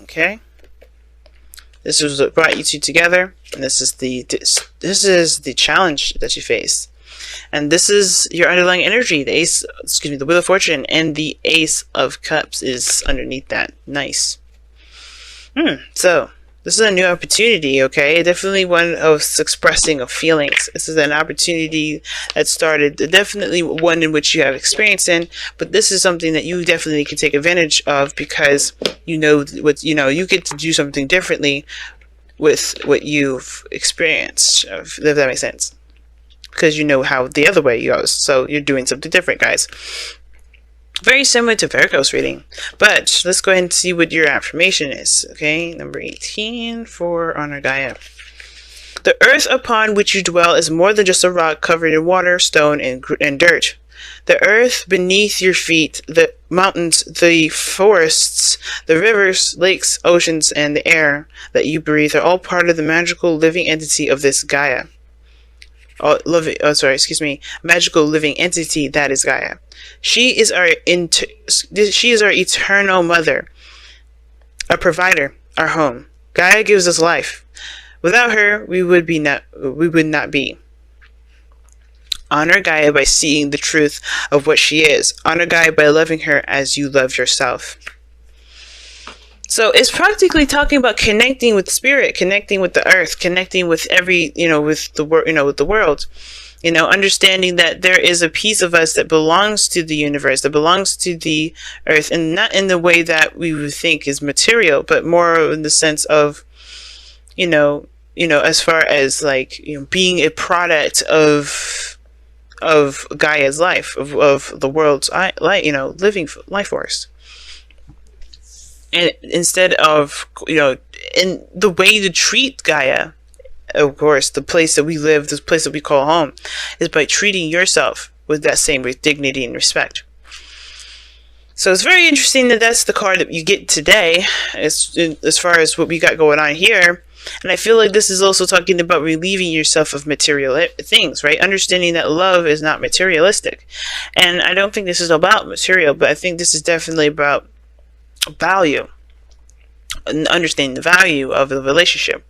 Okay, this is what brought you two together, and this is the challenge that you face, and this is your underlying energy. The Wheel of Fortune, and the Ace of Cups is underneath that. Nice. So this is a new opportunity, okay? Definitely one of expressing of feelings. This is an opportunity that started, definitely one in which you have experience in, but this is something that you definitely can take advantage of, because you get to do something differently with what you've experienced, if that makes sense. Because you know how the other way goes, so you're doing something different, guys. Very similar to Virgo's reading, but let's go ahead and see what your affirmation is. Okay, number 18 for Honor Gaia. The earth upon which you dwell is more than just a rock covered in water, stone, and dirt. The earth beneath your feet, the mountains, the forests, the rivers, lakes, oceans, and the air that you breathe are all part of the magical living entity of this Gaia. Magical living entity that is Gaia. She is our eternal mother, our provider, our home. Gaia gives us life. Without her, we would not be. Honor Gaia by seeing the truth of what she is. Honor Gaia by loving her as you love yourself. So it's practically talking about connecting with spirit, connecting with the earth, connecting with with the world. Understanding that there is a piece of us that belongs to the universe, that belongs to the earth, and not in the way that we would think is material, but more in the sense of, as far as being a product of Gaia's life, of the world's living life force. And instead of, in the way to treat Gaia, of course, the place that we live, this place that we call home, is by treating yourself with that same dignity and respect. So it's very interesting that that's the card that you get today, as far as what we got going on here. And I feel like this is also talking about relieving yourself of material things, right? Understanding that love is not materialistic. And I don't think this is about material, but I think this is definitely about value, and understanding the value of the relationship.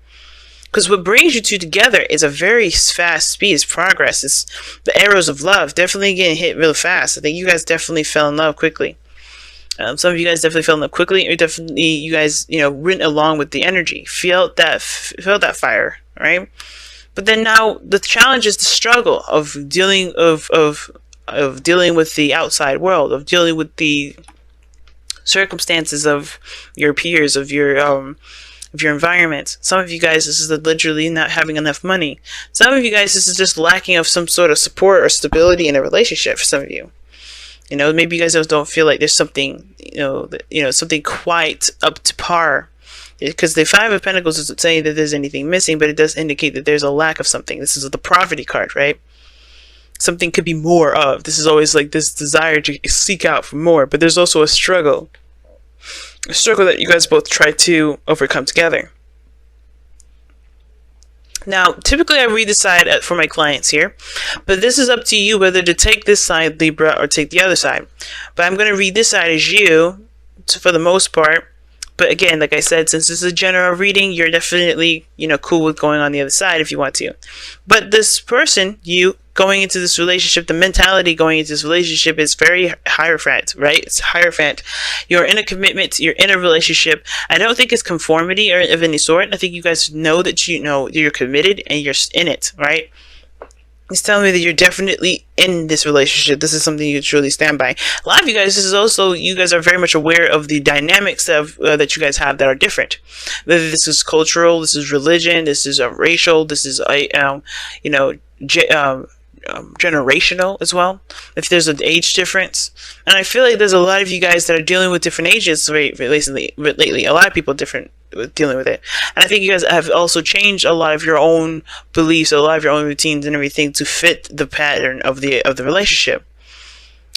Because what brings you two together is a very fast speed. It's progress. It's the arrows of love definitely getting hit real fast. I think you guys definitely fell in love quickly. Some of you guys definitely fell in love quickly, or definitely you guys, went along with the energy, felt that fire, right? But then now the challenge is the struggle of dealing dealing with the outside world, of dealing with the circumstances of your peers, of your environment. Some of you guys, this is literally not having enough money. Some of you guys, this is just lacking of some sort of support or stability in a relationship. For some of you, maybe you guys don't feel like there's something, something quite up to par. Because the Five of Pentacles doesn't say that there's anything missing, but it does indicate that there's a lack of something. This is the poverty card, right? Something could be more of. This is always like this desire to seek out for more, but there's also a struggle that you guys both try to overcome together. Now, typically I read the side for my clients here, but this is up to you whether to take this side, Libra, or take the other side. But I'm going to read this side as you, for the most part. But again, like I said, since this is a general reading, you're definitely, cool with going on the other side if you want to. But this person, you going into this relationship, the mentality going into this relationship is very Hierophant, right? It's Hierophant. You're in a commitment, you're in a relationship. I don't think it's conformity or of any sort. I think you guys know that you're committed and you're in it, right? It's telling me that you're definitely in this relationship. This is something you truly stand by. A lot of you guys, you guys are very much aware of the dynamics of that you guys have that are different. Whether this is cultural, this is religion, this is racial, this is generational as well. If there's an age difference, and I feel like there's a lot of you guys that are dealing with different ages lately. A lot of people different dealing with it, and I think you guys have also changed a lot of your own beliefs, a lot of your own routines and everything to fit the pattern of the relationship,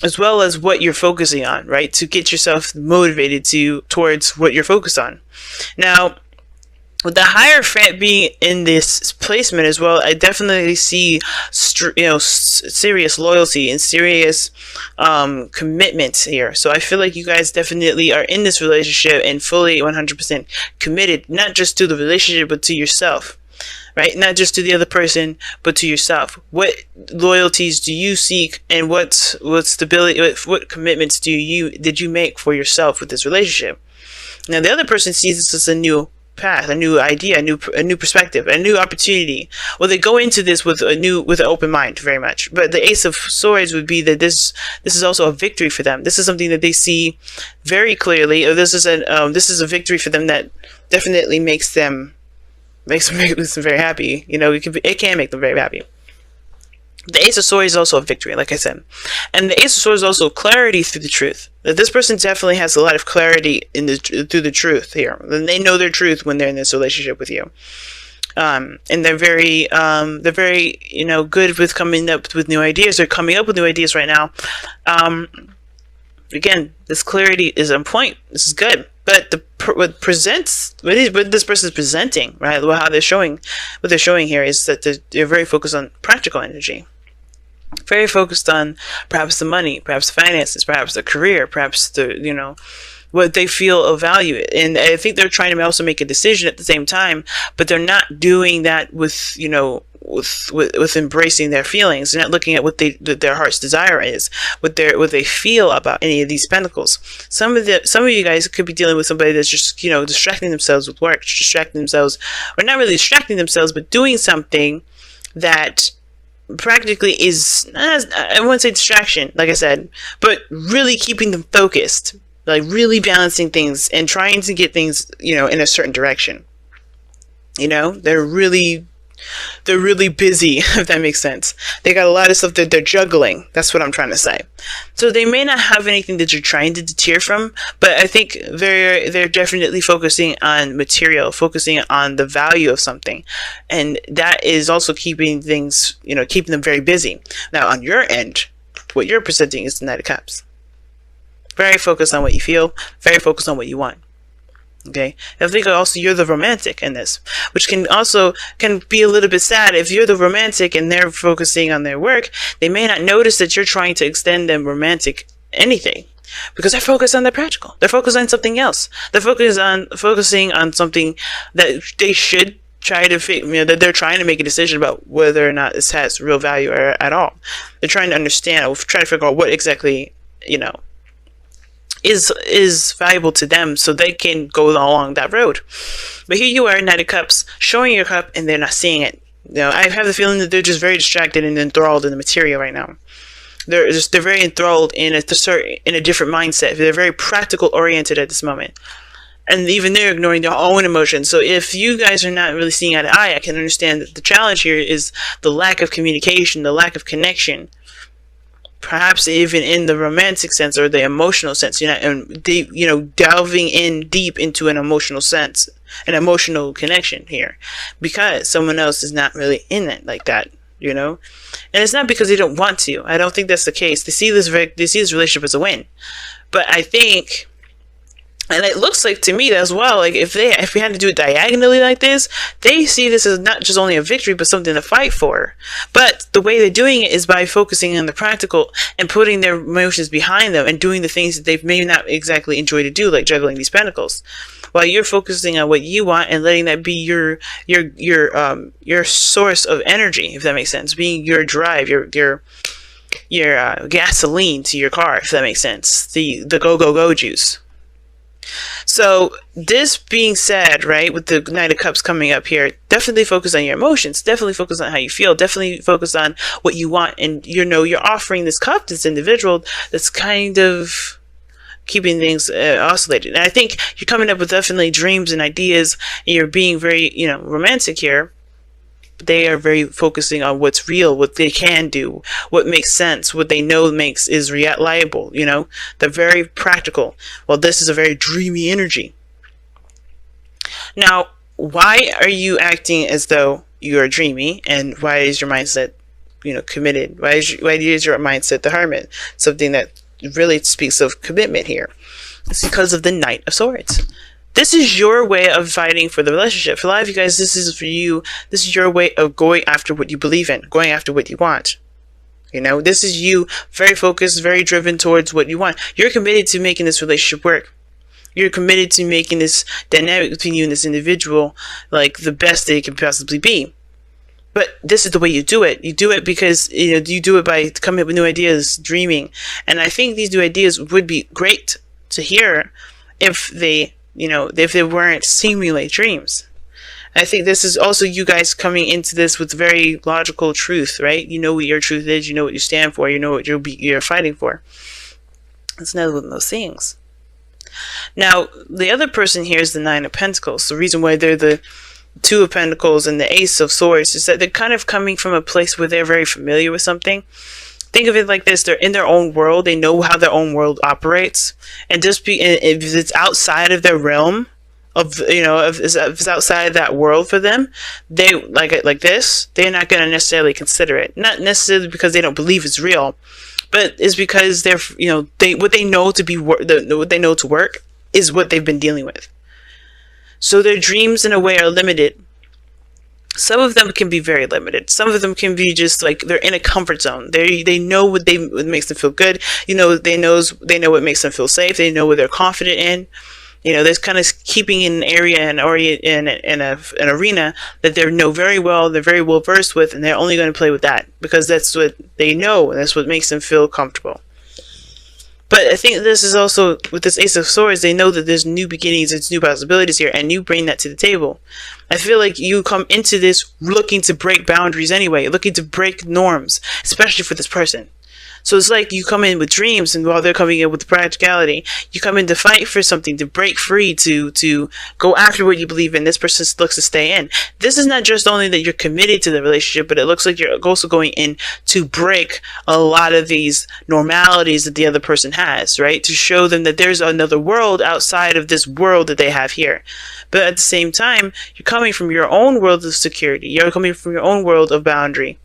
as well as what you're focusing on, right? To get yourself motivated towards what you're focused on. Now, with the Hierophant being in this placement as well, I definitely see, serious loyalty and serious commitment here. So I feel like you guys definitely are in this relationship and fully 100% committed, not just to the relationship, but to yourself. Right? Not just to the other person, but to yourself. What loyalties do you seek, and what stability, what commitments did you make for yourself with this relationship? Now, the other person sees this as a new path, a new idea, a new perspective, a new opportunity. Well, they go into this with an open mind, very much. But the Ace of Swords would be that this is also a victory for them. This is something that they see very clearly. This is a victory for them that definitely makes them very happy. It can make them very happy. The Ace of Swords is also a victory, like I said. And the Ace of Swords is also clarity through the truth. This person definitely has a lot of clarity through the truth here. They know their truth when they're in this relationship with you. And they're very good with coming up with new ideas. They're coming up with new ideas right now. Again, this clarity is on point. This is good. But what this person is presenting, right? What they're showing here is that they're very focused on practical energy. Very focused on perhaps the money, perhaps the finances, perhaps the career, perhaps what they feel of value. And I think they're trying to also make a decision at the same time, but they're not doing that with embracing their feelings. They're not looking at what their heart's desire is, what they feel about any of these pentacles. Some of you guys could be dealing with somebody that's just distracting themselves with work, or not really distracting themselves, but doing something that practically is, I wouldn't say distraction, like I said, but really keeping them focused, like really balancing things and trying to get things, in a certain direction. They're really busy, if that makes sense. They got a lot of stuff that they're juggling. That's what I'm trying to say. So they may not have anything that you're trying to deter from, but I think they're definitely focusing on material, focusing on the value of something. And that is also keeping things, keeping them very busy. Now, on your end, what you're presenting is the Knight of Cups. Very focused on what you feel, very focused on what you want. Okay, I think also you're the romantic in this, which can be a little bit sad. If you're the romantic and they're focusing on their work, they may not notice that you're trying to extend them romantic anything, because they're focused on the practical. They're focused on something else. They're focusing on something that they should try to that they're trying to make a decision about whether or not this has real value at all. They're trying to understand, or trying to figure out what exactly is valuable to them, so they can go along that road. But here you are, Knight of Cups, showing your cup, and they're not seeing it. I have the feeling that they're just very distracted and enthralled in the material right now. They're very enthralled in a different mindset. They're very practical oriented at this moment, and even they're ignoring their own emotions. So if you guys are not really seeing eye to eye, I can understand that the challenge here is the lack of communication, the lack of connection. Perhaps even in the romantic sense or the emotional sense, and delving in deep into an emotional sense, an emotional connection here, because someone else is not really in it like that, and it's not because they don't want to. I don't think that's the case. They see this relationship as a win, but I think, and it looks like to me as well, like if we had to do it diagonally like this, they see this as not just only a victory, but something to fight for. But the way they're doing it is by focusing on the practical and putting their emotions behind them and doing the things that they may not exactly enjoy to do, like juggling these pentacles. While you're focusing on what you want and letting that be your source of energy, if that makes sense, being your drive, your gasoline to your car, if that makes sense, the go juice. So this being said, right, with the Knight of Cups coming up here, definitely focus on your emotions, definitely focus on how you feel, definitely focus on what you want, and you're offering this cup to this individual that's kind of keeping things oscillated. And I think you're coming up with definitely dreams and ideas, and you're being very romantic here. They are very focusing on what's real, what they can do, what makes sense, what they know is reliable. They're very practical. Well, this is a very dreamy energy. Now, why are you acting as though you are dreamy, and why is your mindset, committed? Why is your mindset the Hermit? Something that really speaks of commitment here. It's because of the Knight of Swords. This is your way of fighting for the relationship. For a lot of you guys, this is for you. This is your way of going after what you believe in, going after what you want. You know, this is you very focused, very driven towards what you want. You're committed to making this relationship work. You're committed to making this dynamic between you and this individual like the best that it can possibly be. But this is the way you do it. You do it because, you know, you do it by coming up with new ideas, dreaming. And I think these new ideas would be great to hear if they, you know, if they weren't seemingly dreams. I think this is also you guys coming into this with very logical truth, right? You know what your truth is, you know what you stand for, you know what you're fighting for. It's another one of those things. Now, the other person here is the Nine of Pentacles. The reason why they're the Two of Pentacles and the Ace of Swords is that they're kind of coming from a place where they're very familiar with something. Think of it like this: they're in their own world. They know how their own world operates, and if it's outside of their realm, of, you know, if it's outside that world for them, they like this, they're not going to necessarily consider it. Not necessarily because they don't believe it's real, but it's because they're, you know, what they know to work is what they've been dealing with. So their dreams in a way are limited. Some of them can be very limited. Some of them can be just like they're in a comfort zone. They know what makes them feel good. You know, they know what makes them feel safe. They know what they're confident in. You know, they're kind of keeping in an area and in an arena that they know very well. They're very well versed with, and they're only going to play with that because that's what they know, and that's what makes them feel comfortable. But I think this is also, with this Ace of Swords, they know that there's new beginnings, there's new possibilities here, and you bring that to the table. I feel like you come into this looking to break boundaries anyway, looking to break norms, especially for this person. So it's like you come in with dreams, and while they're coming in with practicality, you come in to fight for something, to break free, to go after what you believe in. This person looks to stay in. This is not just only that you're committed to the relationship, but it looks like you're also going in to break a lot of these normalities that the other person has, right? To show them that there's another world outside of this world that they have here. But at the same time, you're coming from your own world of security. You're coming from your own world of boundary.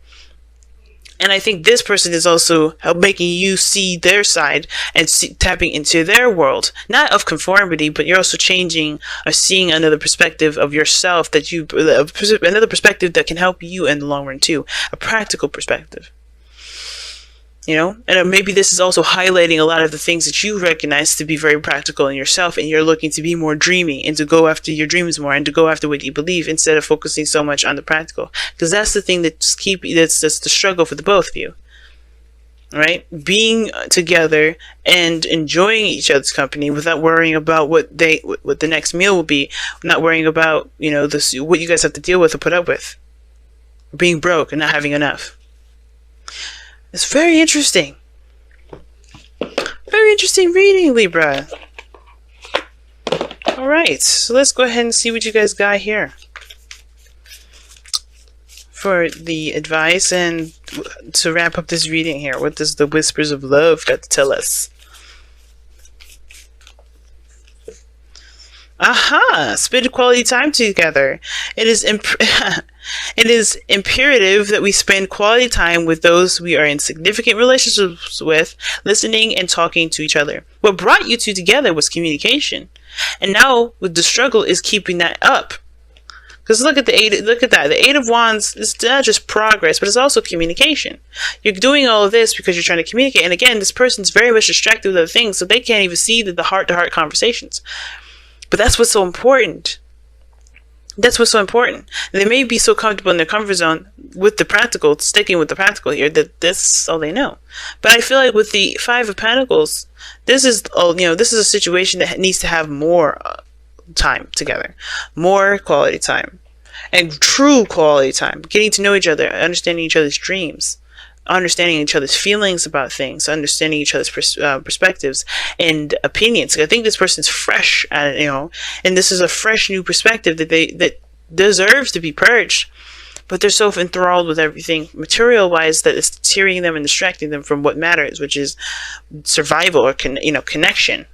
And I think this person is also making you see their side and tapping into their world, not of conformity, but you're also changing or seeing another perspective of yourself another perspective that can help you in the long run too, a practical perspective. You know, and maybe this is also highlighting a lot of the things that you recognize to be very practical in yourself, and you're looking to be more dreamy and to go after your dreams more and to go after what you believe instead of focusing so much on the practical, because that's the thing that's the struggle for the both of you, right? Being together and enjoying each other's company without worrying about what the next meal will be, not worrying about, you know, what you guys have to deal with or put up with, being broke and not having enough. It's very interesting. Very interesting reading, Libra. Alright, so let's go ahead and see what you guys got here for the advice and to wrap up this reading here. What does the Whispers of Love got to tell us? Aha! Spend quality time together. It is imperative that we spend quality time with those we are in significant relationships with, listening and talking to each other. What brought you two together was communication, and now with the struggle is keeping that up. Because look at that. The Eight of Wands is not just progress, but it's also communication. You're doing all of this because you're trying to communicate, and again, this person's very much distracted with other things, so they can't even see the heart-to-heart conversations. But that's what's so important. That's what's so important. They may be so comfortable in their comfort zone with the practical, sticking with the practical here, that this is all they know. But I feel like with the Five of Pentacles, this is a situation that needs to have more time together, more quality time, and true quality time, getting to know each other, understanding each other's dreams, understanding each other's feelings about things, understanding each other's perspectives and opinions. I think this person's fresh, and this is a fresh new perspective that deserves to be purged, but they're so enthralled with everything material-wise that it's tearing them and distracting them from what matters, which is survival or connection,